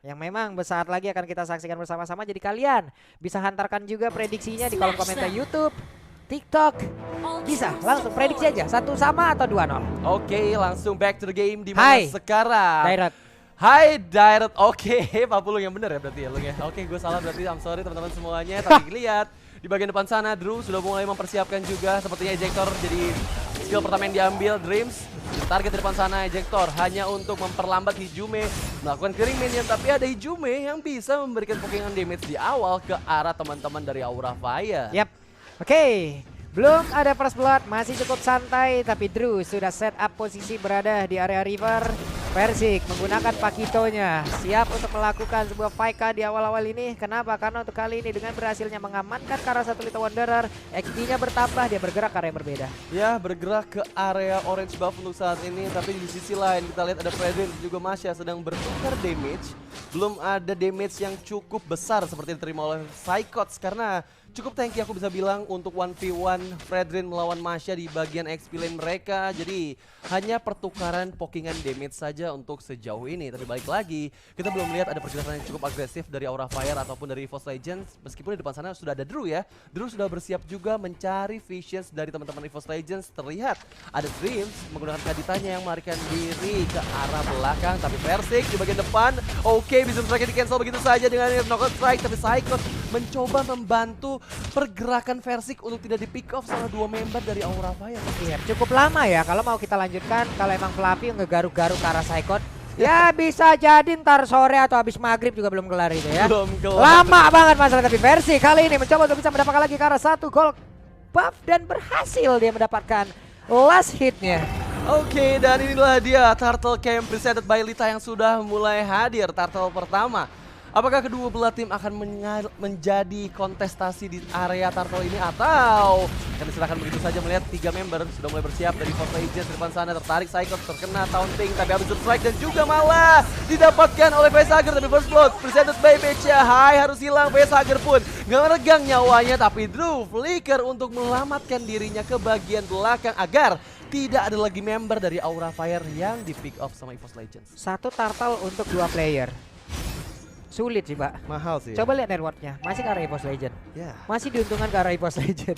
yang memang besar lagi akan kita saksikan bersama-sama. Jadi kalian bisa hantarkan juga prediksinya di kolom komentar YouTube, TikTok. Bisa langsung prediksi aja 1-1 atau 2-0. Oke, langsung back to the game di mana sekarang. Direct. Hai Direct, oke, Pak Pulung yang bener ya berarti ya Lung ya. Oke, gue salah berarti, I'm sorry teman-teman semuanya. Tapi lihat di bagian depan sana, Drew sudah mulai mempersiapkan juga. Sepertinya ejector jadi skill pertama yang diambil, Dreams. Target di depan sana ejector hanya untuk memperlambat Hijume melakukan clearing minion. Tapi ada Hijume yang bisa memberikan pokingan damage di awal ke arah teman-teman dari Aura Fire. Yap, oke. Belum ada first blood, masih cukup santai. Tapi Drew sudah set up posisi berada di area river. Versik menggunakan Pakitonya, siap untuk melakukan sebuah fight di awal-awal ini. Kenapa? Karena untuk kali ini dengan berhasilnya mengamankan Kara satu Little Wanderer, XP-nya bertambah, dia bergerak ke area yang berbeda. Ya, bergerak ke area orange buff untuk saat ini. Tapi di sisi lain kita lihat ada Fredrin juga Masya sedang bertukar damage. Belum ada damage yang cukup besar seperti diterima oleh Psychots, karena cukup tanky aku bisa bilang untuk 1v1 Fredrin melawan Masya di bagian XP lane mereka. Jadi hanya pertukaran pokingan damage saja untuk sejauh ini. Tapi balik lagi, kita belum melihat ada pergerakan yang cukup agresif dari Aura Fire ataupun dari EVOS Legends. Meskipun di depan sana sudah ada Drew ya. Drew sudah bersiap juga mencari visions dari teman-teman EVOS Legends. Terlihat ada Dreams menggunakan kaditanya yang melarikan diri ke arah belakang. Tapi Versik di bagian depan, oke, bisa strike di cancel begitu saja dengan knockout strike. Tapi Psychot mencoba membantu pergerakan Versik untuk tidak di pick off sama dua member dari Aura Fire. Iya, cukup lama ya kalau mau kita lanjutkan. Kalau emang Fluffy ngegaruk-garuk ke arah Psychot, ya bisa jadi ntar sore atau habis maghrib juga belum kelar itu ya. Belum kelar. Lama banget masalah, tapi Versi kali ini mencoba untuk bisa mendapatkan lagi ke arah 1 gol buff dan berhasil dia mendapatkan last hitnya. Oke, dan inilah dia Turtle Camp presented by Lita yang sudah mulai hadir, Turtle pertama. Apakah kedua belah tim akan menjadi kontestasi di area Turtle ini atau akan disilakan begitu saja melihat 3 member sudah mulai bersiap dari Force Legends di depan sana, tertarik Psycho terkena taunting tapi habis strike dan juga malah didapatkan oleh Vesager. Tapi first blood presented by Becha, hai harus hilang. Vesager pun nggak meregang nyawanya, tapi Drew flicker untuk menyelamatkan dirinya ke bagian belakang agar tidak ada lagi member dari Aura Fire yang di pick off sama EVOS Legends. Satu turtle untuk 2 player. Sulit sih, Pak. Mahal sih. Coba lihat networknya, masih ke arah EVOS Legend. Ya. Masih diuntungkan ke arah EVOS Legend.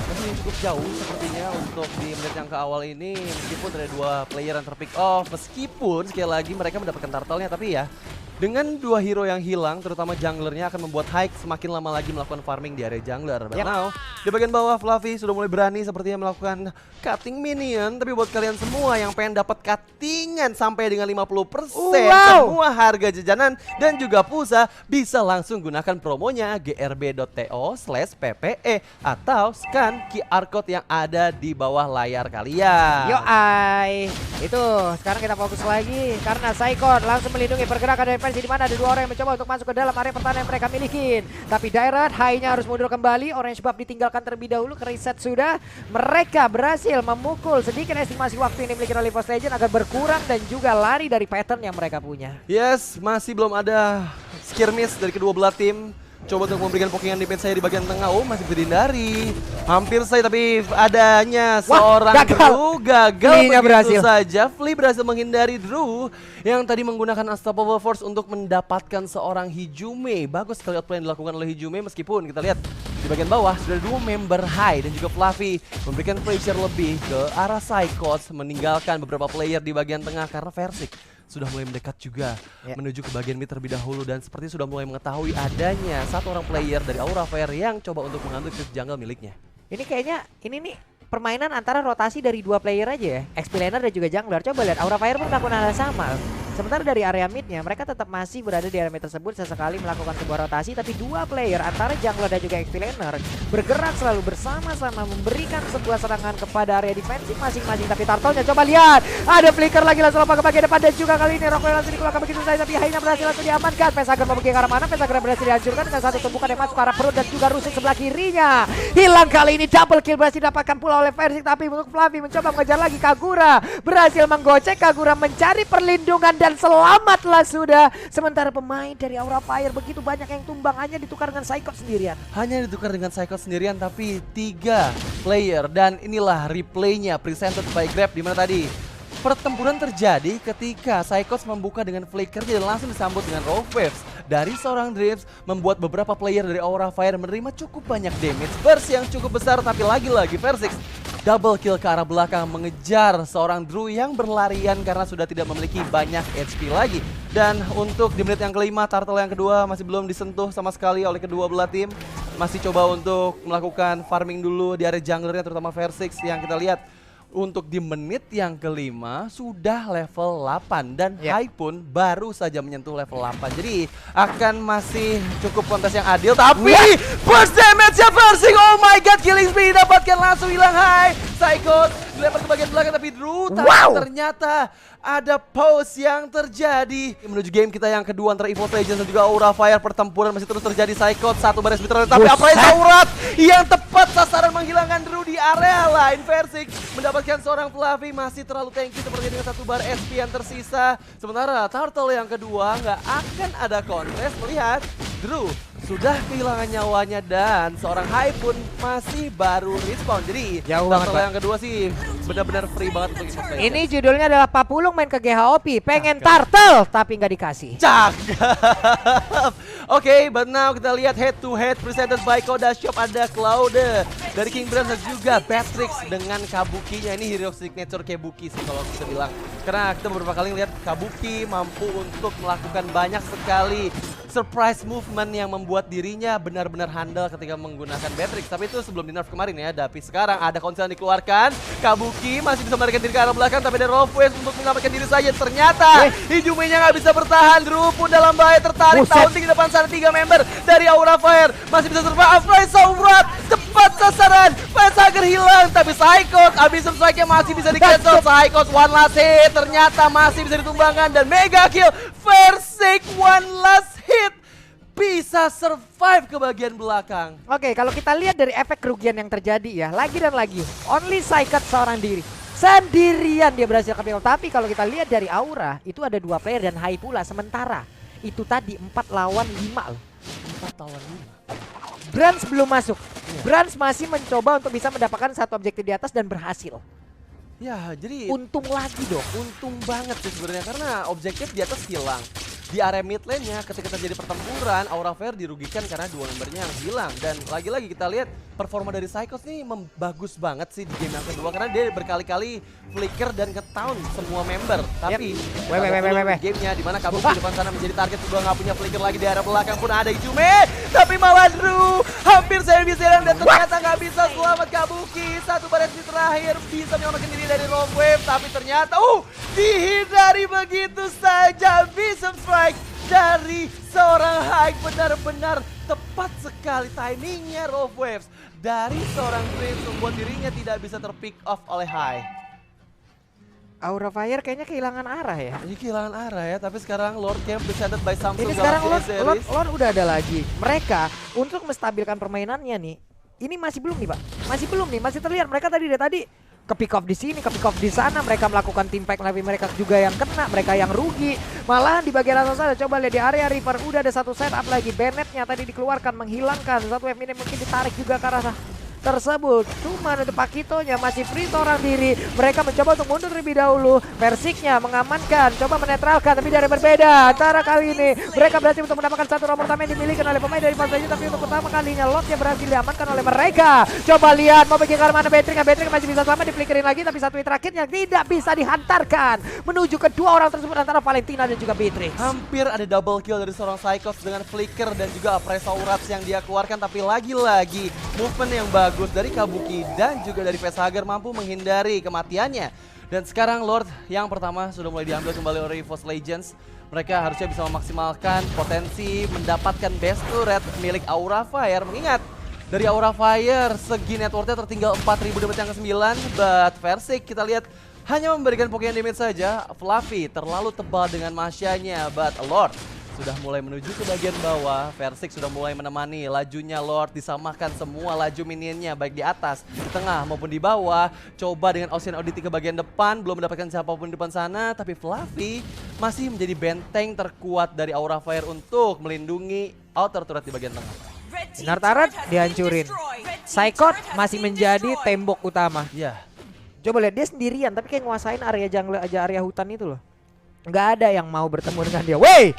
Masih cukup jauh sepertinya untuk di menit yang ke awal ini, meskipun ada 2 player yang terpick off. Meskipun sekali lagi mereka mendapatkan turtle-nya, tapi ya dengan 2 hero yang hilang, terutama junglernya akan membuat Hike semakin lama lagi melakukan farming di area jungler. But now, di bagian bawah Fluffy sudah mulai berani sepertinya melakukan cutting minion. Tapi buat kalian semua yang pengen dapat cuttingan sampai dengan 50% semua harga jajanan dan juga pulsa, bisa langsung gunakan promonya grb.to/ppe atau scan QR code yang ada di bawah layar kalian. Yo ai, itu sekarang kita fokus lagi karena Psychot langsung melindungi pergerakan dari di mana ada 2 orang yang mencoba untuk masuk ke dalam area pertahanan yang mereka miliki. Tapi Direct high-nya harus mundur kembali. Orange buff ditinggalkan terlebih dahulu, ke reset sudah. Mereka berhasil memukul sedikit estimasi waktu ini dimiliki oleh EVOS Legends agar berkurang dan juga lari dari pattern yang mereka punya. Yes, masih belum ada skirmish dari kedua belah tim. Coba untuk memberikan pokingan defense saya di bagian tengah. Oh, masih bisa dihindari. Hampir saya, tapi adanya seorang Drew gagal begitu saja. Flea berhasil menghindari Drew yang tadi menggunakan Unstoppable Force untuk mendapatkan seorang Hijume. Bagus sekali outplay yang dilakukan oleh Hijume, meskipun kita lihat di bagian bawah sudah 2 member High dan juga Fluffy memberikan pressure lebih ke arah Psychos, meninggalkan beberapa player di bagian tengah karena Versik sudah mulai mendekat juga menuju ke bagian mid terlebih dahulu, dan seperti sudah mulai mengetahui adanya 1 orang player dari Aura Fire yang coba untuk mengambil creep jungle miliknya. Ini kayaknya ini nih permainan antara rotasi dari 2 player aja ya, XP laner dan juga jungler. Coba lihat Aura Fire pun melakukan hal yang sama. Sementara dari area midnya mereka tetap masih berada di area mid tersebut, sesekali melakukan sebuah rotasi, tapi 2 player antara jungler dan juga XP laner bergerak selalu bersama-sama memberikan sebuah serangan kepada area defensif masing-masing. Tapi turtle-nya coba lihat, ada flicker lagi langsung lompat ke bagian depan dan juga kali ini Rockwell langsung dikeluarkan begitu saja, tapi hanya berhasil langsung diamankan. Vesager mau pergi ke arah mana? Vesager berhasil dihancurkan dengan 1 tumpukan yang masuk ke arah perut dan juga rusuk sebelah kirinya. Hilang kali ini, double kill berhasil didapatkan pula oleh Versik, tapi untuk Fluffy mencoba mengejar lagi Kagura, berhasil menggocek Kagura mencari perlindungan dan selamatlah sudah. Sementara pemain dari Aura Fire begitu banyak yang tumbang, hanya ditukar dengan Psychot sendirian. Hanya ditukar dengan Psychot sendirian, tapi 3 player, dan inilah replaynya presented by Grab, dimana tadi Pertempuran terjadi ketika Psychos membuka dengan flicker dan langsung disambut dengan Raw Waves dari seorang Dreams, membuat beberapa player dari Aura Fire menerima cukup banyak damage burst yang cukup besar. Tapi lagi-lagi Versix double kill ke arah belakang mengejar seorang Drew yang berlarian karena sudah tidak memiliki banyak HP lagi. Dan untuk di menit yang kelima, turtle yang kedua masih belum disentuh sama sekali oleh kedua belah tim. Masih coba untuk melakukan farming dulu di area junglernya, terutama Versix yang kita lihat untuk di menit yang kelima sudah level 8 dan Hai pun baru saja menyentuh level 8. Jadi akan masih cukup kontes yang adil, tapi burst damage-nya Versix, oh my god, killing spree dapatkan, langsung hilang Hai. Psychos dilempar ke bagian belakang tapi Drew ternyata ada pause yang terjadi menuju game kita yang kedua antara EVOS Legends dan juga Aura Fire. Pertempuran masih terus terjadi. Psychos satu baris bitter tapi Appraise Aurat yang tepat sasaran menghilangkan Drew di area lain. Versix mendapatkan seorang Fluffy, masih terlalu tanky seperti dengan satu bar SP yang tersisa. Sementara turtle yang kedua nggak akan ada kontes melihat Drew sudah kehilangan nyawanya dan seorang Hai pun masih baru respawn. Jadi turtle yang kedua sih benar-benar free banget untuk EVOS Legends. Ini judulnya adalah Papulung main ke GHOP, pengen turtle tapi nggak dikasih. Cakep. Oke, but now kita lihat head to head presented by Koda Shop. Ada Cloud dari King Brand dan juga Batrix dengan Kabukinya. Ini hero signature Kabuki sih kalau kita bilang. Karena kita beberapa kali lihat Kabuki mampu untuk melakukan banyak sekali surprise movement yang membuat dirinya benar-benar handal ketika menggunakan Batrix. Tapi itu sebelum di nerf kemarin ya. Tapi sekarang ada konsel yang dikeluarkan. Kabuki masih bisa melarikan diri ke arah belakang, tapi ada Raw Waves untuk menyelamatkan diri saja. Ternyata Hijumenya nggak bisa bertahan. Drew pun dalam bahaya, tertarik taunting di depan sana. 3 member dari Aura Fire masih bisa survive. Appraise Aurat tepat sasaran. Facehager hilang, tapi Psychos Abyssal Strike-nya masih bisa di-cancel. Psychos one last hit ternyata masih bisa ditumbangkan dan mega kill. Versix one last hit bisa survive ke bagian belakang. Oke, kalau kita lihat dari efek kerugian yang terjadi ya, lagi dan lagi, only Psychos seorang diri. Sendirian dia berhasil KPO. Tapi kalau kita lihat dari Aura, itu ada 2 player dan Hai pula. Sementara itu tadi 4 lawan 5 loh. 4 lawan 5. Brands belum masuk. Brands masih mencoba untuk bisa mendapatkan satu objektif di atas dan berhasil. Ya, jadi Untung lagi dong. untung banget sih sebenarnya karena objektif di atas hilang. Di area mid lane-nya ketika terjadi pertempuran, Aura Fire dirugikan karena 2 membernya yang hilang. Dan lagi-lagi kita lihat performa dari Psychos nih bagus banget sih di game yang kedua karena dia berkali-kali flicker dan nge-taunt semua member. Tapi gamenya di mana Kabuki di depan sana menjadi target, sudah nggak punya flicker lagi. Di area belakang pun ada Ijume, tapi malah Drew hampir saya bisa dan ternyata nggak bisa selamat Kabuki. Satu baris di terakhir bisa menyelamatkan diri dari Raw Wave, tapi ternyata dihindari begitu saja. Bishop Strike dari seorang Hai benar-benar tepat sekali timingnya. Raw Waves dari seorang Dreams membuat dirinya tidak bisa terpick off oleh Hai. Aura Fire kayaknya kehilangan arah ya. Ini kehilangan arah ya, tapi sekarang Lord Camp presented by Samsung Ini sekarang Galaxy Lord Series. udah ada lagi. Mereka untuk menstabilkan permainannya nih. Ini masih belum nih, Pak. Masih belum nih, masih terlihat mereka tadi ke pick off di sini, ke pick off di sana, mereka melakukan team fight, tapi mereka juga yang kena, mereka yang rugi. Malahan di bagian atas sana, coba lihat di area River udah ada satu setup lagi. Bennett-nya tadi dikeluarkan, menghilangkan satu wave ini, mungkin ditarik juga ke arah tersebut. Cuma untuk Pakitonya masih free seorang diri. Mereka mencoba untuk mundur terlebih dahulu. Versixnya mengamankan, coba menetralkan, tapi dari berbeda. Antara kali ini mereka berhasil untuk mendapatkan satu nomor utama yang dimiliki oleh pemain dari Fast Legends, tapi untuk pertama kalinya lotnya berhasil diamankan oleh mereka. Coba lihat mau pergi ke arah mana Batrix masih bisa selamat, diflickerin lagi, tapi satu hit terakhir yang tidak bisa dihantarkan menuju kedua orang tersebut antara Valentina dan juga Batrix. Hampir ada double kill dari seorang Psychos dengan flicker dan juga Appraise Aurat yang dia keluarkan, tapi lagi-lagi movement yang bagus dari Kabuki dan juga dari Facehager mampu menghindari kematiannya. Dan sekarang Lord yang pertama sudah mulai diambil kembali oleh EVOS Legends. Mereka harusnya bisa memaksimalkan potensi mendapatkan best turret milik Aura Fire. Mengingat dari Aura Fire segi networknya tertinggal 4000 damage yang ke-9. But Versix kita lihat hanya memberikan pokoknya damage saja. Fluffy terlalu tebal dengan Masyanya. But Lord sudah mulai menuju ke bagian bawah. Versix sudah mulai menemani lajunya Lord, disamakan semua laju minionnya baik di atas, di tengah maupun di bawah. Coba dengan Ocean Oddity ke bagian depan, belum mendapatkan siapapun di depan sana, tapi Fluffy masih menjadi benteng terkuat dari Aura Fire untuk melindungi outer turret di bagian tengah. Sinar Turret dihancurin. Psychos masih menjadi tembok utama. Ya. Coba lihat dia sendirian tapi kayak nguasain area jungle aja, area hutan itu loh. Nggak ada yang mau bertemu dengan dia. Wey,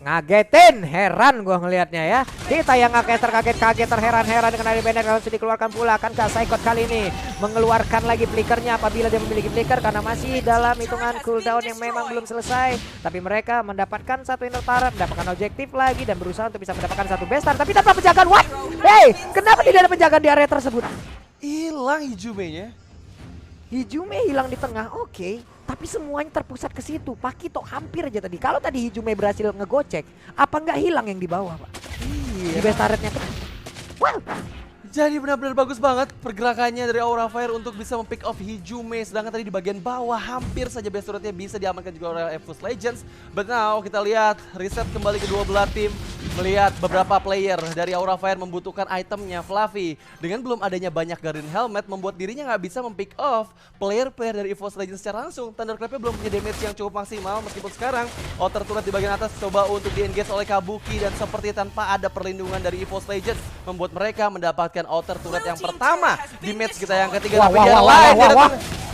ngagetin, heran gua ngelihatnya ya. Kita yang kaget terheran-heran dengan Ari Bennett langsung dikeluarkan pula. Akankah Saikot kali ini mengeluarkan lagi flickernya apabila dia memiliki flicker karena masih dalam hitungan cooldown yang memang belum selesai. Tapi mereka mendapatkan satu inner turret, mendapatkan objektif lagi dan berusaha untuk bisa mendapatkan satu bestar tapi tanpa penjagaan. What? Hey, kenapa tidak ada penjagaan di area tersebut? Hilang Hijume-nya. Hijume hilang di tengah, oke. Tapi semuanya terpusat ke situ. Pakito hampir aja tadi. Kalau tadi Hijume berhasil ngegocek, apa nggak hilang yang di bawah, Pak? Di base turretnya tuh. Wow. Jadi benar-benar bagus banget pergerakannya dari Aura Fire untuk bisa mempick off Hijume. Sedangkan tadi di bagian bawah hampir saja base turretnya bisa diamankan juga oleh EVOS Legends. But now kita lihat reset kembali kedua belah tim. Melihat beberapa player dari Aura Fire membutuhkan itemnya. Fluffy dengan belum adanya banyak Guardian Helmet membuat dirinya nggak bisa mempick off player-player dari EVOS Legends secara langsung. Thunderclap-nya belum punya damage yang cukup maksimal meskipun sekarang outer turret di bagian atas coba untuk di-engage oleh Kabuki dan seperti tanpa ada perlindungan dari EVOS Legends membuat mereka mendapatkan outer turret yang pertama di match kita yang ketiga. Tapi dia lain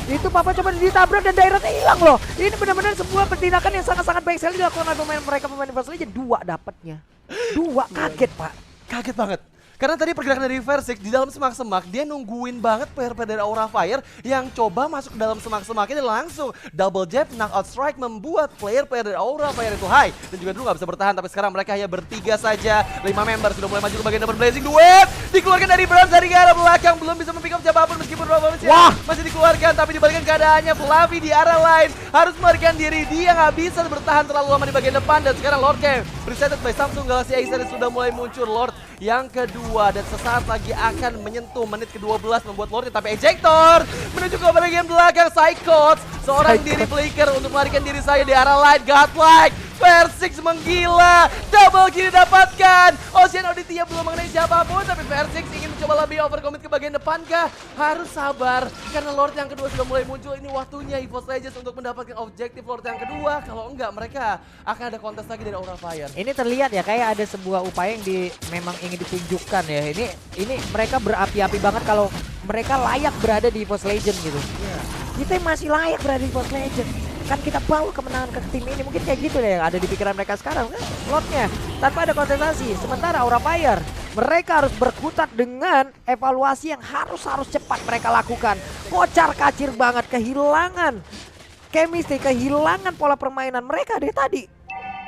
itu Papa coba ditabrak dan daerahnya hilang loh. Ini benar-benar sebuah tindakan yang sangat-sangat baik sekali dilakukan oleh pemain EVOS Legends. 2 dapatnya. 2 kaget Pak. Kaget banget. Karena tadi pergerakan dari Versix di dalam semak-semak dia nungguin banget player-player dari Aura Fire yang coba masuk ke dalam semak-semaknya dan langsung double jab knockout strike membuat player-player dari Aura Fire itu high dan juga dulu nggak bisa bertahan. Tapi sekarang mereka hanya bertiga saja. 5 member sudah mulai maju ke bagian depan. Blazing Duet dikeluarkan dari Brams dari arah belakang, belum bisa mempick up siapapun meskipun masih dikeluarkan. Tapi dibalikan keadaannya Fluffy di arah lain harus melarikan diri, dia nggak bisa bertahan terlalu lama di bagian depan. Dan sekarang Lord Cave presented by Samsung Galaxy A7 sudah mulai muncul. Lord yang kedua dan sesaat lagi akan menyentuh menit ke-12 membuat Lordnya, tapi ejector menuju ke bagian belakang. Saikot seorang diri flicker untuk melarikan diri saya di arah light. Godlike Versix menggila, double kill didapatkan. Ocean Auditia belum mengenai siapapun, tapi Versix ingin mencoba lebih overcommit ke bagian depan kah? Harus sabar karena Lord yang kedua sudah mulai muncul. Ini waktunya EVOS Legends untuk mendapatkan objektif Lord yang kedua. Kalau enggak mereka akan ada kontes lagi dari Aura Fire. Ini terlihat ya kayak ada sebuah upaya yang memang ingin ditunjukkan ya. Ini mereka berapi-api banget kalau mereka layak berada di EVOS Legends gitu. Kita masih layak berada di EVOS Legends. Kan kita bawa kemenangan ke tim ini, mungkin kayak gitu deh yang ada di pikiran mereka sekarang. Lordnya tanpa ada kontestasi. Sementara Aura Fire mereka harus berkutat dengan evaluasi yang harus cepat mereka lakukan. Kocar kacir banget, kehilangan chemistry, kehilangan pola permainan mereka deh tadi.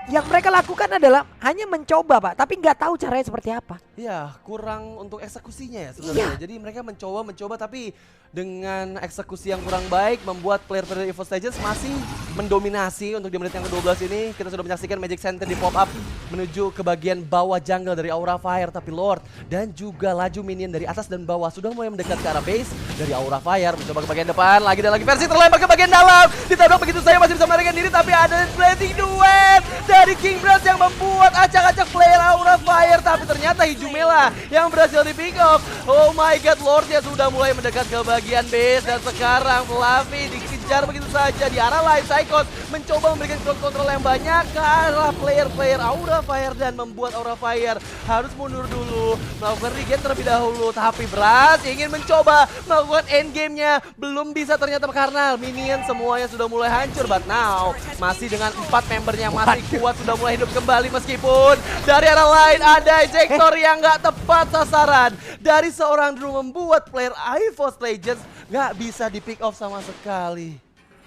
Yang mereka lakukan adalah hanya mencoba Pak, tapi nggak tahu caranya seperti apa. Ya, kurang untuk eksekusinya ya sebenarnya. Jadi mereka mencoba tapi dengan eksekusi yang kurang baik membuat player-player EVOS Legends masih mendominasi untuk di menit yang ke-12 ini. Kita sudah menyaksikan Magic Center di pop up menuju ke bagian bawah jungle dari Aura Fire, tapi Lord dan juga laju minion dari atas dan bawah sudah mulai mendekat ke arah base dari Aura Fire. Mencoba ke bagian depan, lagi dan lagi versi terlempar ke bagian dalam. Ditabrak begitu saya masih bisa melarikan diri, tapi ada Blazing Duet dari King Brass yang membuat acak-acak player Aura Fire. Tapi ternyata Hijume lah yang berhasil di pick up. Oh my god, Lordnya sudah mulai mendekat ke bagian base dan sekarang Fluffy dikejar begitu saja di arah lain. Saikot mencoba memberikan kontrol yang banyak ke arah player-player Aura Fire dan membuat Aura Fire harus mundur dulu, melakukan regen terlebih dahulu. Tapi Brass ingin mencoba melakukan endgame-nya, belum bisa ternyata karena minion semuanya sudah mulai hancur. But now masih dengan 4 membernya masih kuat, sudah mulai hidup kembali meskipun dari arah lain ada ejector yang nggak tepat sasaran dari seorang Drew membuat player EVOS Legends nggak bisa di pick off sama sekali.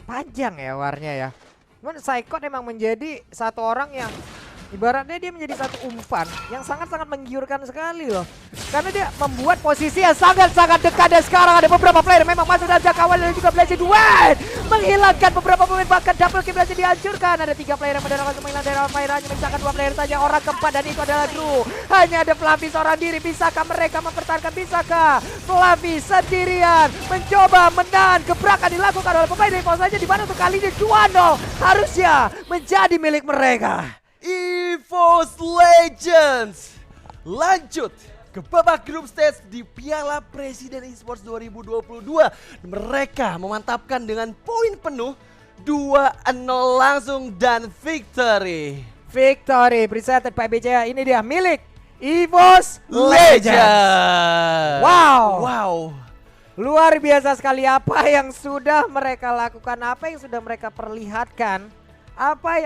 Panjang ya warnya ya. Cuman Saikot emang menjadi satu orang yang ibaratnya dia menjadi satu umpan yang sangat-sangat menggiurkan sekali loh. Karena dia membuat posisi yang sangat-sangat dekat dan sekarang ada beberapa player memang masuk dalam jangkauan dan juga Blazing Duet menghilangkan beberapa pemain, bahkan double kill berhasil dihancurkan. Ada 3 player yang mendarat langsung menghilang dari Aura Fire, hanya menyisakan 2 player saja. Orang keempat dan itu adalah Drew. Hanya ada Fluffy seorang diri. Bisakah mereka mempertahankan? Bisakah Fluffy sendirian mencoba menahan gebrakan dilakukan oleh pemain EVOS saja, di mana untuk kali ini 2-0 harusnya menjadi milik mereka. EVOS Legends lanjut ke babak grup stage di Piala Presiden Esports 2022. Mereka memantapkan dengan poin penuh 2-0 langsung dan victory. Victory presented by BCA, ini dia milik EVOS Legends. Legends. Wow. Wow. Luar biasa sekali apa yang sudah mereka lakukan, apa yang sudah mereka perlihatkan, apa yang